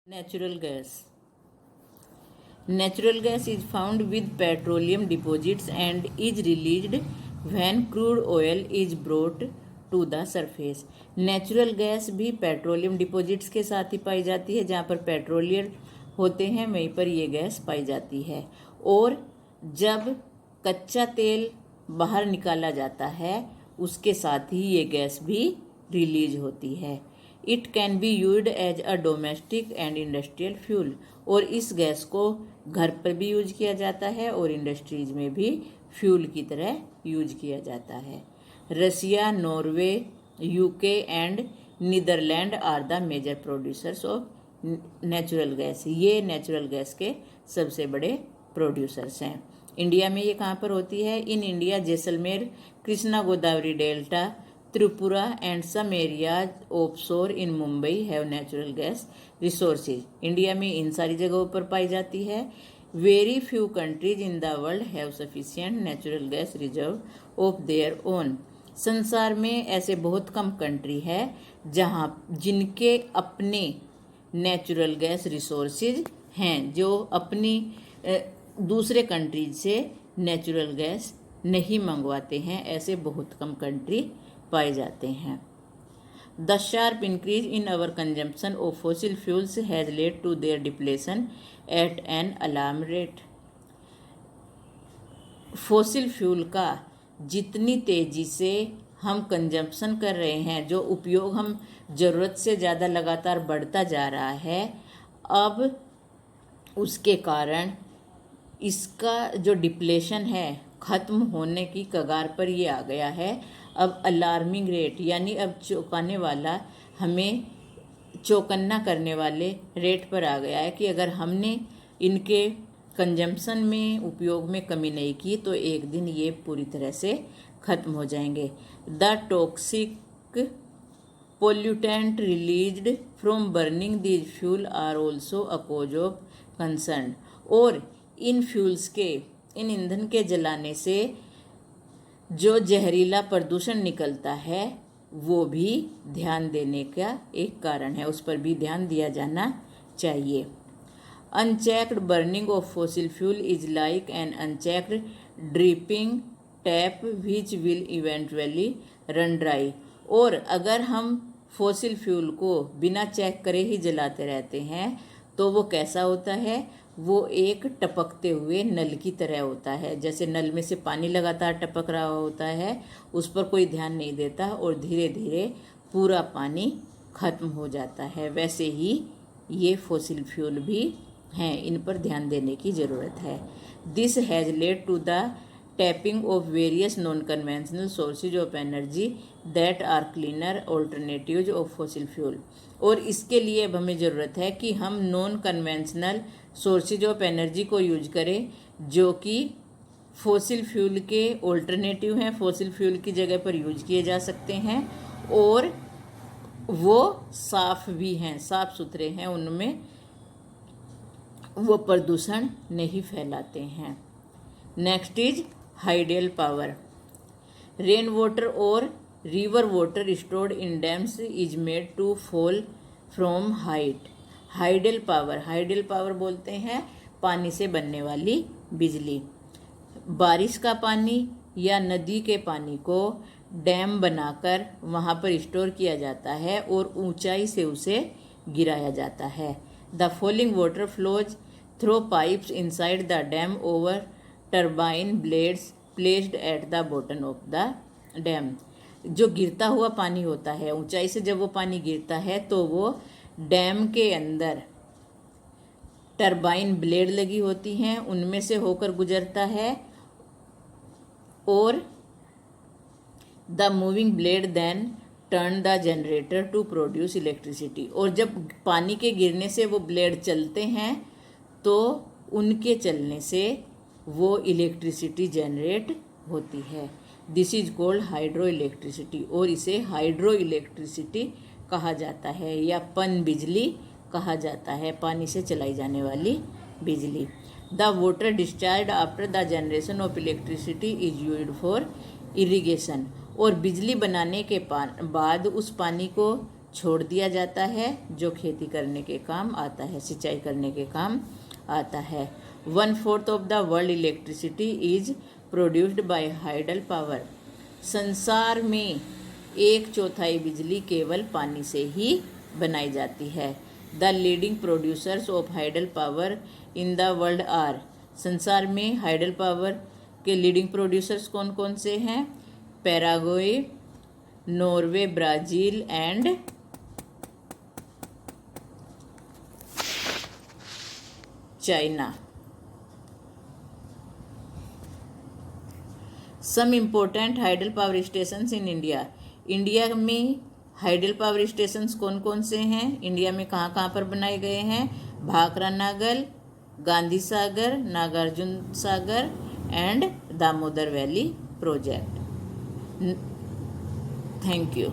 Natural gas. Natural gas is found with petroleum deposits and is released when crude oil is brought to the surface. Natural gas भी petroleum deposits के साथ ही पाई जाती है। जहाँ पर petroleum होते हैं वहीं पर ये गैस पाई जाती है। और जब कच्चा तेल बाहर निकाला जाता है उसके साथ ही ये गैस भी रिलीज होती है। It can be used as a domestic and industrial fuel. और इस गैस को घर पर भी यूज किया जाता है और इंडस्ट्रीज में भी फ्यूल की तरह यूज किया जाता है। Russia, Norway, UK and Netherland are the major producers of natural gas. ये नेचुरल गैस के सबसे बड़े प्रोड्यूसर्स हैं। इंडिया में ये कहाँ पर होती है? In India Jaisalmer, Krishna Godavari delta, Tripura and some areas offshore in Mumbai have natural gas resources. India में इन सारी जगहों पर पाई जाती है। Very few countries in the world have sufficient natural gas reserve of their own. संसार में ऐसे बहुत कम कंट्री है जिनके अपने नेचुरल गैस रिसोर्सेज हैं, जो अपनी दूसरे कंट्रीज से नेचुरल गैस नहीं मंगवाते हैं। ऐसे बहुत कम कंट्री पाए जाते हैं। The sharp increase in our consumption of fossil fuels has led to their depletion at an alarm rate. Fossil fuel का जितनी तेजी से हम कंजम्पशन कर रहे हैं, जो उपयोग हम ज़रूरत से ज़्यादा लगातार बढ़ता जा रहा है, अब उसके कारण इसका जो डिप्लेशन है ख़त्म होने की कगार पर ये आ गया है। अब अलार्मिंग रेट यानी अब चौंकाने वाला, हमें चौकन्ना करने वाले रेट पर आ गया है कि अगर हमने इनके कंजम्पशन में, उपयोग में कमी नहीं की तो एक दिन ये पूरी तरह से ख़त्म हो जाएंगे। The toxic pollutant released from burning these fuel are also a cause of concern. और इन फ्यूल्स के, इन ईंधन के जलाने से जो जहरीला प्रदूषण निकलता है वो भी ध्यान देने का एक कारण है, उस पर भी ध्यान दिया जाना चाहिए। Unchecked burning of fossil fuel is like an unchecked dripping tap which will eventually run dry. और अगर हम फॉसिल फ्यूल को बिना चेक करे ही जलाते रहते हैं तो वो कैसा होता है? वो एक टपकते हुए नल की तरह होता है। जैसे नल में से पानी लगातार टपक रहा होता है, उस पर कोई ध्यान नहीं देता और धीरे धीरे पूरा पानी खत्म हो जाता है। वैसे ही ये फॉसिल फ्यूल भी हैं, इन पर ध्यान देने की ज़रूरत है। This has led to the tapping of various non conventional sources of energy that are cleaner alternatives of fossil fuel. और इसके लिए अब हमें ज़रूरत है कि हम non conventional sources of energy को यूज करें जो कि फॉसिल फ्यूल के ऑल्टरनेटिव हैं, फॉसिल फ्यूल की जगह पर यूज किए जा सकते हैं और वो साफ भी हैं, साफ सुथरे हैं, उनमें वो प्रदूषण नहीं फैलाते हैं। Next is hydel power. Rain water और river water stored in dams is made to fall from height. Hydel power बोलते हैं पानी से बनने वाली बिजली। बारिश का पानी या नदी के पानी को डैम बनाकर वहाँ पर स्टोर किया जाता है और ऊंचाई से उसे गिराया जाता है। The falling water flows through pipes inside the dam over turbine blades placed at the bottom of the dam. जो गिरता हुआ पानी होता है, ऊंचाई से जब वो पानी गिरता है तो वो डैम के अंदर टर्बाइन ब्लेड लगी होती हैं, उनमें से होकर गुजरता है और the moving blade then turn the generator to produce electricity. और जब पानी के गिरने से वो ब्लेड चलते हैं तो उनके चलने से वो इलेक्ट्रिसिटी जनरेट होती है। This is called hydro electricity. और इसे हाइड्रो इलेक्ट्रिसिटी कहा जाता है या पन बिजली कहा जाता है, पानी से चलाई जाने वाली बिजली। The water discharge after the generation of electricity is used for irrigation. और बिजली बनाने के बाद उस पानी को छोड़ दिया जाता है, जो खेती करने के काम आता है, सिंचाई करने के काम आता है। 1/4 of the world electricity is produced by hydel power. संसार में 1/4 बिजली केवल पानी से ही बनाई जाती है। The leading producers of hydel power in the world are. संसार में हाइडल पावर के लीडिंग प्रोड्यूसर्स कौन कौन से हैं? Paraguay, Norway, Brazil and China. Some important hydel power stations in India. India में हाइडल पावर स्टेशंस कौन कौन से हैं? इंडिया में कहाँ कहाँ पर बनाए गए हैं? Bhakra Nangal, Gandhi Sagar, Nagarjuna Sagar and Damodar valley project. Thank you.